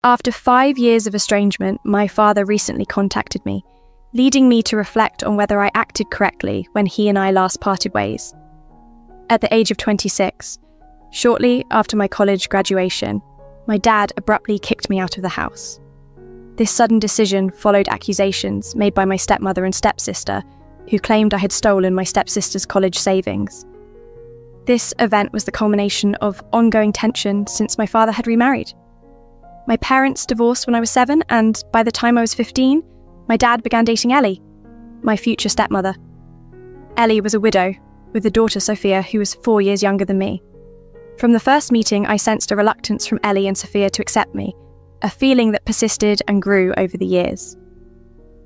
After 5 years of estrangement, my father recently contacted me, leading me to reflect on whether I acted correctly when he and I last parted ways. At the age of 26, shortly after my college graduation, my dad abruptly kicked me out of the house. This sudden decision followed accusations made by my stepmother and stepsister, who claimed I had stolen my stepsister's college savings. This event was the culmination of ongoing tension since my father had remarried. My parents divorced when I was 7, and by the time I was 15, my dad began dating Ellie, my future stepmother. Ellie was a widow, with a daughter Sophia who was 4 years younger than me. From the first meeting, I sensed a reluctance from Ellie and Sophia to accept me, a feeling that persisted and grew over the years.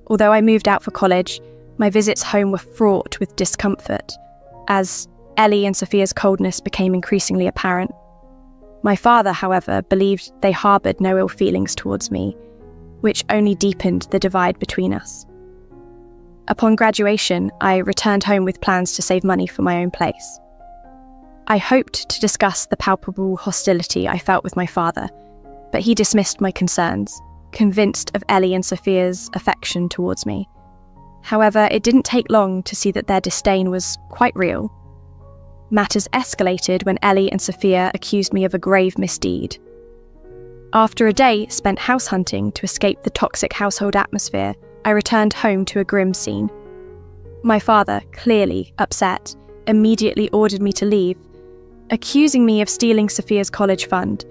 Although I moved out for college, my visits home were fraught with discomfort, as Ellie and Sophia's coldness became increasingly apparent. My father, however, believed they harboured no ill feelings towards me, which only deepened the divide between us. Upon graduation, I returned home with plans to save money for my own place. I hoped to discuss the palpable hostility I felt with my father, but he dismissed my concerns, convinced of Ellie and Sophia's affection towards me. However, it didn't take long to see that their disdain was quite real. Matters escalated when Ellie and Sophia accused me of a grave misdeed. After a day spent house hunting to escape the toxic household atmosphere, I returned home to a grim scene. My father, clearly upset, immediately ordered me to leave, accusing me of stealing Sophia's college fund,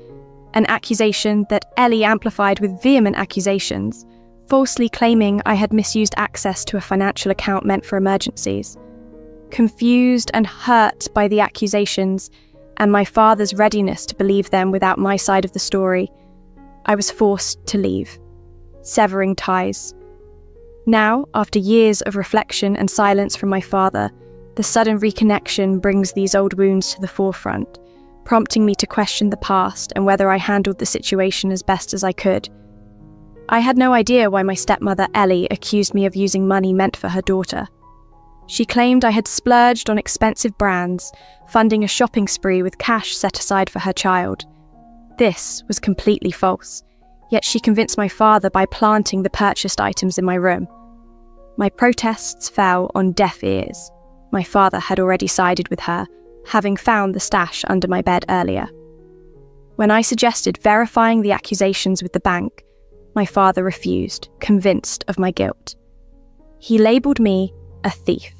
an accusation that Ellie amplified with vehement accusations, falsely claiming I had misused access to a financial account meant for emergencies. Confused and hurt by the accusations and my father's readiness to believe them without my side of the story, I was forced to leave, severing ties. Now, after years of reflection and silence from my father, the sudden reconnection brings these old wounds to the forefront, prompting me to question the past and whether I handled the situation as best as I could. I had no idea why my stepmother Ellie accused me of using money meant for her daughter. She claimed I had splurged on expensive brands, funding a shopping spree with cash set aside for her child. This was completely false, yet she convinced my father by planting the purchased items in my room. My protests fell on deaf ears. My father had already sided with her, having found the stash under my bed earlier. When I suggested verifying the accusations with the bank, my father refused, convinced of my guilt. He labelled me a thief,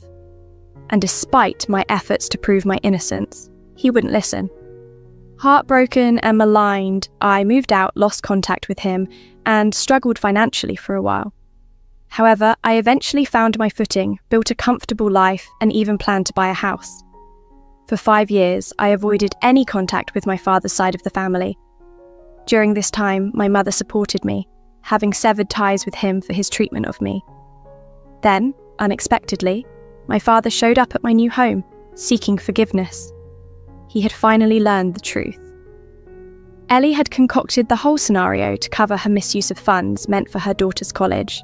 and despite my efforts to prove my innocence, he wouldn't listen. Heartbroken and maligned, I moved out, lost contact with him, and struggled financially for a while. However, I eventually found my footing, built a comfortable life, and even planned to buy a house. For 5 years, I avoided any contact with my father's side of the family. During this time, my mother supported me, having severed ties with him for his treatment of me. Then, unexpectedly, my father showed up at my new home, seeking forgiveness. He had finally learned the truth. Ellie had concocted the whole scenario to cover her misuse of funds meant for her daughter's college.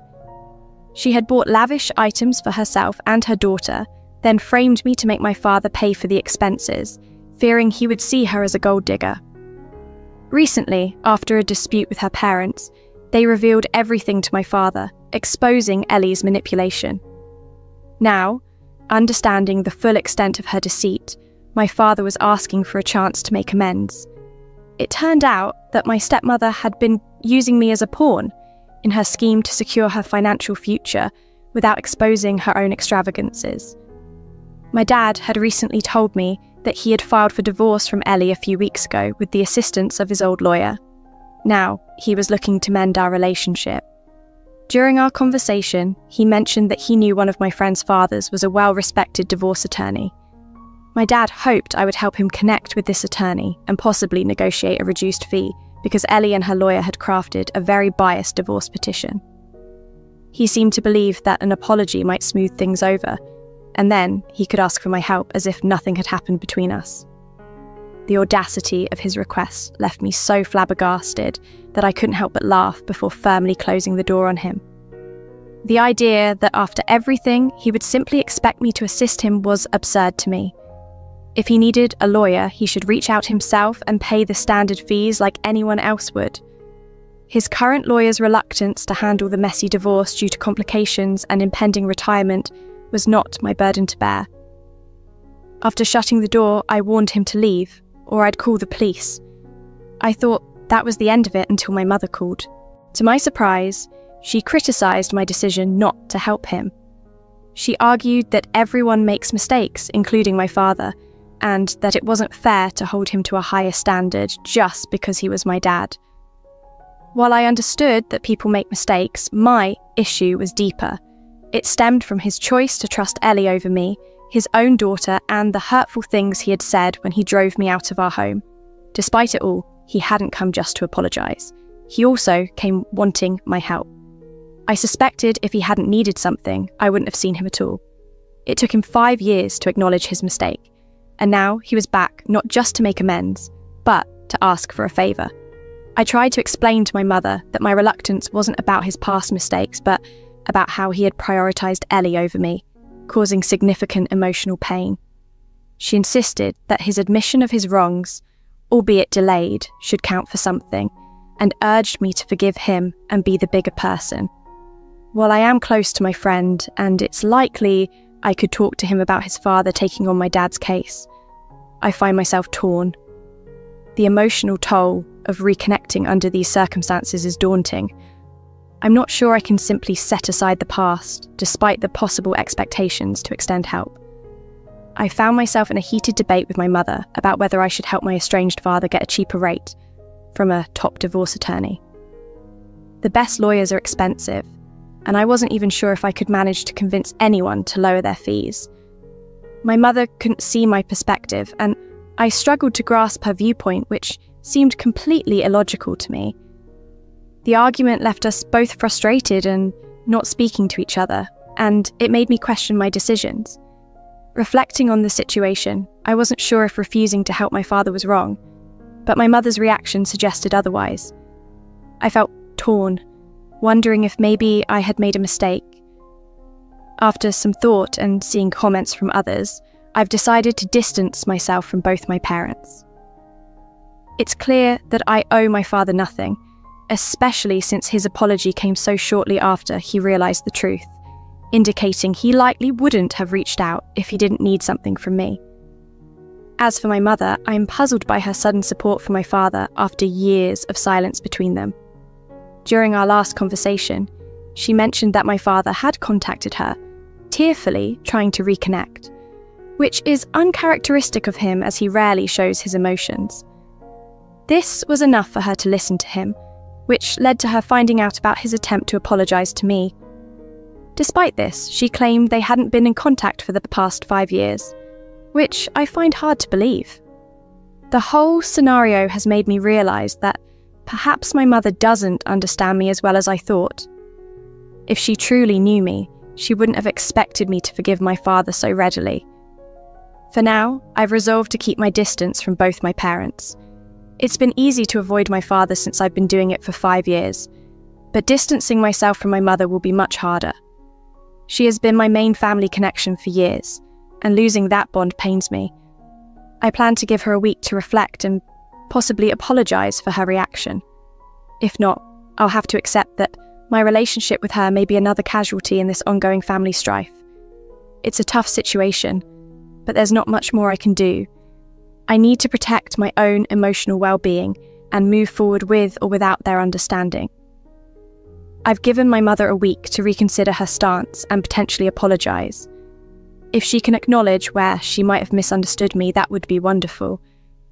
She had bought lavish items for herself and her daughter, then framed me to make my father pay for the expenses, fearing he would see her as a gold digger. Recently, after a dispute with her parents, they revealed everything to my father, exposing Ellie's manipulation. Now, understanding the full extent of her deceit, my father was asking for a chance to make amends. It turned out that my stepmother had been using me as a pawn in her scheme to secure her financial future without exposing her own extravagances. My dad had recently told me that he had filed for divorce from Ellie a few weeks ago with the assistance of his old lawyer. Now, he was looking to mend our relationship. During our conversation, he mentioned that he knew one of my friend's fathers was a well-respected divorce attorney. My dad hoped I would help him connect with this attorney and possibly negotiate a reduced fee because Ellie and her lawyer had crafted a very biased divorce petition. He seemed to believe that an apology might smooth things over, and then he could ask for my help as if nothing had happened between us. The audacity of his request left me so flabbergasted that I couldn't help but laugh before firmly closing the door on him. The idea that after everything he would simply expect me to assist him was absurd to me. If he needed a lawyer, he should reach out himself and pay the standard fees like anyone else would. His current lawyer's reluctance to handle the messy divorce due to complications and impending retirement was not my burden to bear. After shutting the door, I warned him to leave, or I'd call the police. I thought that was the end of it until my mother called. To my surprise, she criticised my decision not to help him. She argued that everyone makes mistakes, including my father, and that it wasn't fair to hold him to a higher standard just because he was my dad. While I understood that people make mistakes, my issue was deeper. It stemmed from his choice to trust Ellie over me, his own daughter, and the hurtful things he had said when he drove me out of our home. Despite it all, he hadn't come just to apologise. He also came wanting my help. I suspected if he hadn't needed something, I wouldn't have seen him at all. It took him 5 years to acknowledge his mistake, and now he was back not just to make amends, but to ask for a favour. I tried to explain to my mother that my reluctance wasn't about his past mistakes, but about how he had prioritised Ellie over me, causing significant emotional pain. She insisted that his admission of his wrongs, albeit delayed, should count for something, and urged me to forgive him and be the bigger person. While I am close to my friend, and it's likely I could talk to him about his father taking on my dad's case, I find myself torn. The emotional toll of reconnecting under these circumstances is daunting. I'm not sure I can simply set aside the past, despite the possible expectations to extend help. I found myself in a heated debate with my mother about whether I should help my estranged father get a cheaper rate from a top divorce attorney. The best lawyers are expensive, and I wasn't even sure if I could manage to convince anyone to lower their fees. My mother couldn't see my perspective, and I struggled to grasp her viewpoint, which seemed completely illogical to me. The argument left us both frustrated and not speaking to each other, and it made me question my decisions. Reflecting on the situation, I wasn't sure if refusing to help my father was wrong, but my mother's reaction suggested otherwise. I felt torn, wondering if maybe I had made a mistake. After some thought and seeing comments from others, I've decided to distance myself from both my parents. It's clear that I owe my father nothing, especially since his apology came so shortly after he realised the truth, indicating he likely wouldn't have reached out if he didn't need something from me. As for my mother, I am puzzled by her sudden support for my father after years of silence between them. During our last conversation, she mentioned that my father had contacted her, tearfully trying to reconnect, which is uncharacteristic of him as he rarely shows his emotions. This was enough for her to listen to him, which led to her finding out about his attempt to apologise to me. Despite this, she claimed they hadn't been in contact for the past 5 years, which I find hard to believe. The whole scenario has made me realise that perhaps my mother doesn't understand me as well as I thought. If she truly knew me, she wouldn't have expected me to forgive my father so readily. For now, I've resolved to keep my distance from both my parents. It's been easy to avoid my father since I've been doing it for 5 years, but distancing myself from my mother will be much harder. She has been my main family connection for years, and losing that bond pains me. I plan to give her a week to reflect and possibly apologise for her reaction. If not, I'll have to accept that my relationship with her may be another casualty in this ongoing family strife. It's a tough situation, but there's not much more I can do. I need to protect my own emotional well-being and move forward with or without their understanding. I've given my mother a week to reconsider her stance and potentially apologise. If she can acknowledge where she might have misunderstood me, that would be wonderful.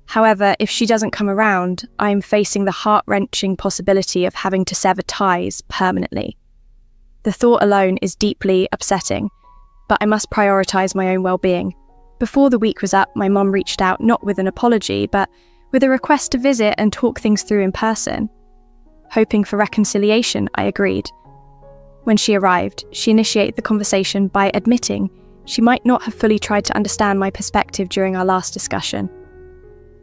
However, if she doesn't come around, I'm facing the heart-wrenching possibility of having to sever ties permanently. The thought alone is deeply upsetting, but I must prioritise my own well-being. Before the week was up, my mum reached out not with an apology, but with a request to visit and talk things through in person. Hoping for reconciliation, I agreed. When she arrived, she initiated the conversation by admitting she might not have fully tried to understand my perspective during our last discussion.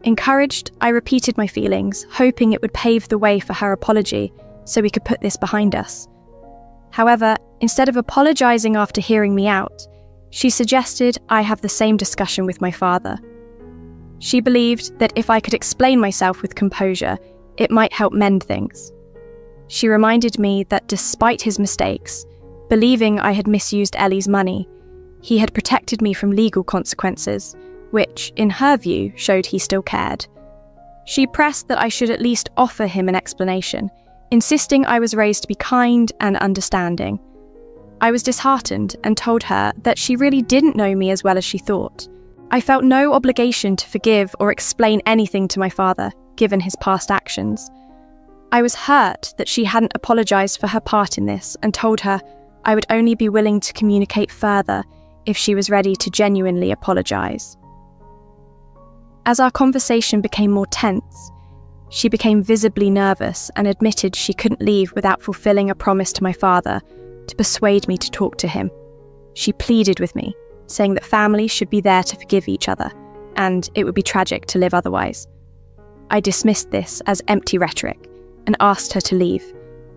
Encouraged, I repeated my feelings, hoping it would pave the way for her apology so we could put this behind us. However, instead of apologising after hearing me out, she suggested I have the same discussion with my father. She believed that if I could explain myself with composure, it might help mend things. She reminded me that despite his mistakes, believing I had misused Ellie's money, he had protected me from legal consequences, which, in her view, showed he still cared. She pressed that I should at least offer him an explanation, insisting I was raised to be kind and understanding. I was disheartened and told her that she really didn't know me as well as she thought. I felt no obligation to forgive or explain anything to my father, given his past actions. I was hurt that she hadn't apologised for her part in this and told her I would only be willing to communicate further if she was ready to genuinely apologise. As our conversation became more tense, she became visibly nervous and admitted she couldn't leave without fulfilling a promise to my father to persuade me to talk to him. She pleaded with me, saying that families should be there to forgive each other, and it would be tragic to live otherwise. I dismissed this as empty rhetoric and asked her to leave,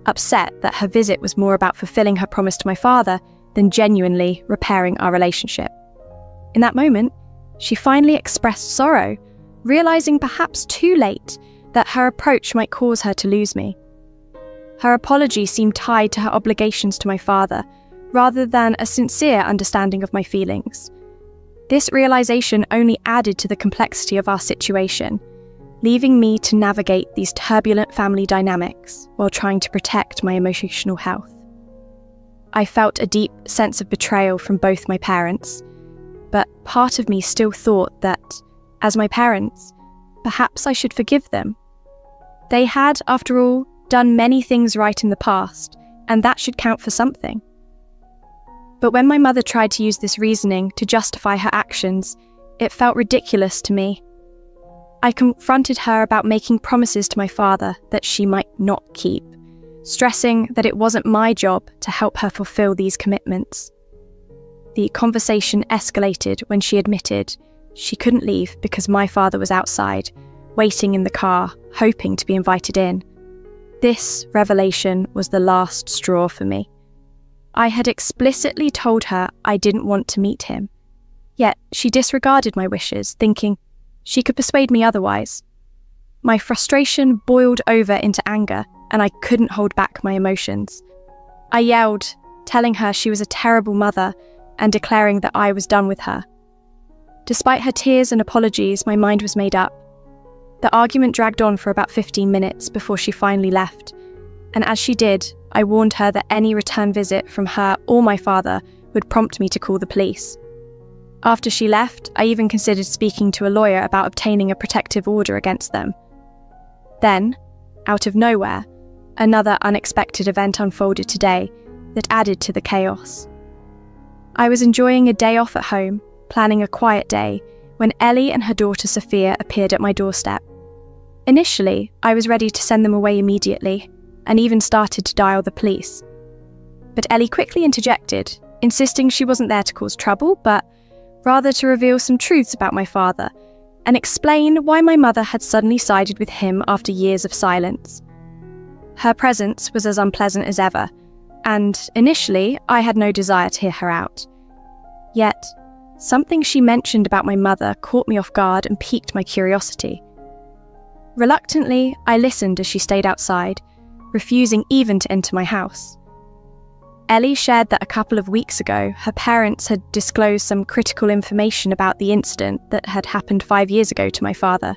upset that her visit was more about fulfilling her promise to my father than genuinely repairing our relationship. In that moment, she finally expressed sorrow, realising perhaps too late that her approach might cause her to lose me. Her apology seemed tied to her obligations to my father, rather than a sincere understanding of my feelings. This realisation only added to the complexity of our situation, leaving me to navigate these turbulent family dynamics while trying to protect my emotional health. I felt a deep sense of betrayal from both my parents, but part of me still thought that, as my parents, perhaps I should forgive them. They had, after all, done many things right in the past, and that should count for something. But when my mother tried to use this reasoning to justify her actions, it felt ridiculous to me. I confronted her about making promises to my father that she might not keep, stressing that it wasn't my job to help her fulfill these commitments. The conversation escalated when she admitted she couldn't leave because my father was outside, waiting in the car, hoping to be invited in. This revelation was the last straw for me. I had explicitly told her I didn't want to meet him, yet she disregarded my wishes, thinking she could persuade me otherwise. My frustration boiled over into anger, and I couldn't hold back my emotions. I yelled, telling her she was a terrible mother and declaring that I was done with her. Despite her tears and apologies, my mind was made up. The argument dragged on for about 15 minutes before she finally left, and as she did, I warned her that any return visit from her or my father would prompt me to call the police. After she left, I even considered speaking to a lawyer about obtaining a protective order against them. Then, out of nowhere, another unexpected event unfolded today that added to the chaos. I was enjoying a day off at home, planning a quiet day, when Ellie and her daughter Sophia appeared at my doorstep. Initially, I was ready to send them away immediately, and even started to dial the police. But Ellie quickly interjected, insisting she wasn't there to cause trouble, but rather to reveal some truths about my father, and explain why my mother had suddenly sided with him after years of silence. Her presence was as unpleasant as ever, and initially I had no desire to hear her out. Yet, something she mentioned about my mother caught me off guard and piqued my curiosity. Reluctantly, I listened as she stayed outside, refusing even to enter my house. Ellie shared that a couple of weeks ago, her parents had disclosed some critical information about the incident that had happened 5 years ago to my father,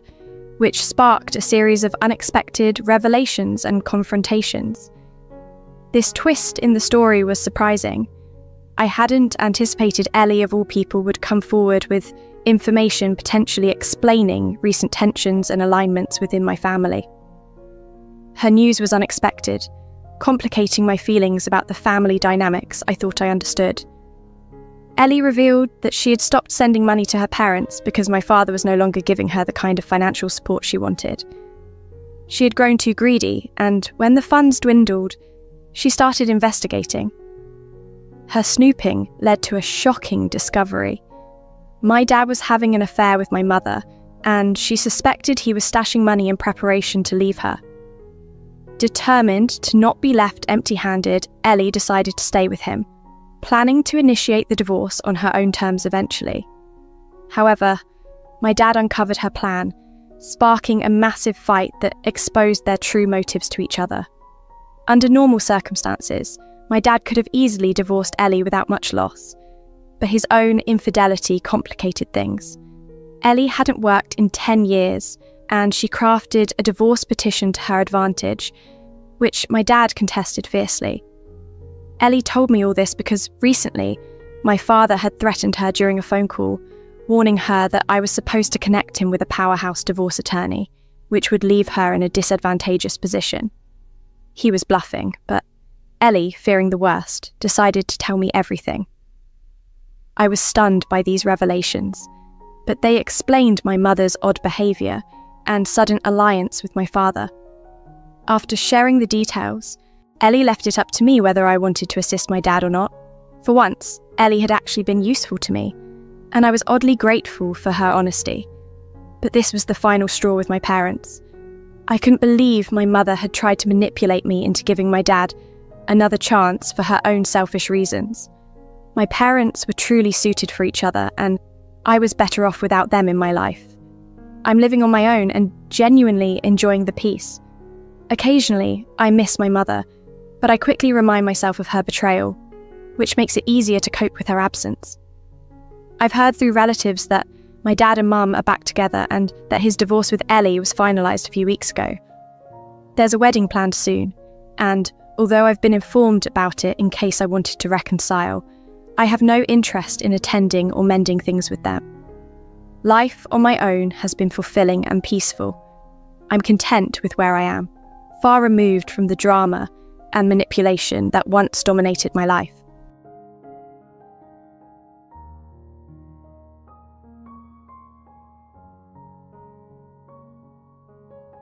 which sparked a series of unexpected revelations and confrontations. This twist in the story was surprising. I hadn't anticipated Ellie, of all people, would come forward with information potentially explaining recent tensions and alignments within my family. Her news was unexpected, complicating my feelings about the family dynamics I thought I understood. Ellie revealed that she had stopped sending money to her parents because my father was no longer giving her the kind of financial support she wanted. She had grown too greedy, and when the funds dwindled, she started investigating. Her snooping led to a shocking discovery. My dad was having an affair with my mother, and she suspected he was stashing money in preparation to leave her. Determined to not be left empty-handed, Ellie decided to stay with him, planning to initiate the divorce on her own terms eventually. However, my dad uncovered her plan, sparking a massive fight that exposed their true motives to each other. Under normal circumstances, my dad could have easily divorced Ellie without much loss, but his own infidelity complicated things. Ellie hadn't worked in 10 years, and she crafted a divorce petition to her advantage, which my dad contested fiercely. Ellie told me all this because recently, my father had threatened her during a phone call, warning her that I was supposed to connect him with a powerhouse divorce attorney, which would leave her in a disadvantageous position. He was bluffing, but Ellie, fearing the worst, decided to tell me everything. I was stunned by these revelations, but they explained my mother's odd behaviour and sudden alliance with my father. After sharing the details, Ellie left it up to me whether I wanted to assist my dad or not. For once, Ellie had actually been useful to me, and I was oddly grateful for her honesty. But this was the final straw with my parents. I couldn't believe my mother had tried to manipulate me into giving my dad another chance for her own selfish reasons. My parents were truly suited for each other, and I was better off without them in my life. I'm living on my own and genuinely enjoying the peace. Occasionally, I miss my mother, but I quickly remind myself of her betrayal, which makes it easier to cope with her absence. I've heard through relatives that my dad and mum are back together and that his divorce with Ellie was finalised a few weeks ago. There's a wedding planned soon, and although I've been informed about it in case I wanted to reconcile, I have no interest in attending or mending things with them. Life on my own has been fulfilling and peaceful. I'm content with where I am, far removed from the drama and manipulation that once dominated my life.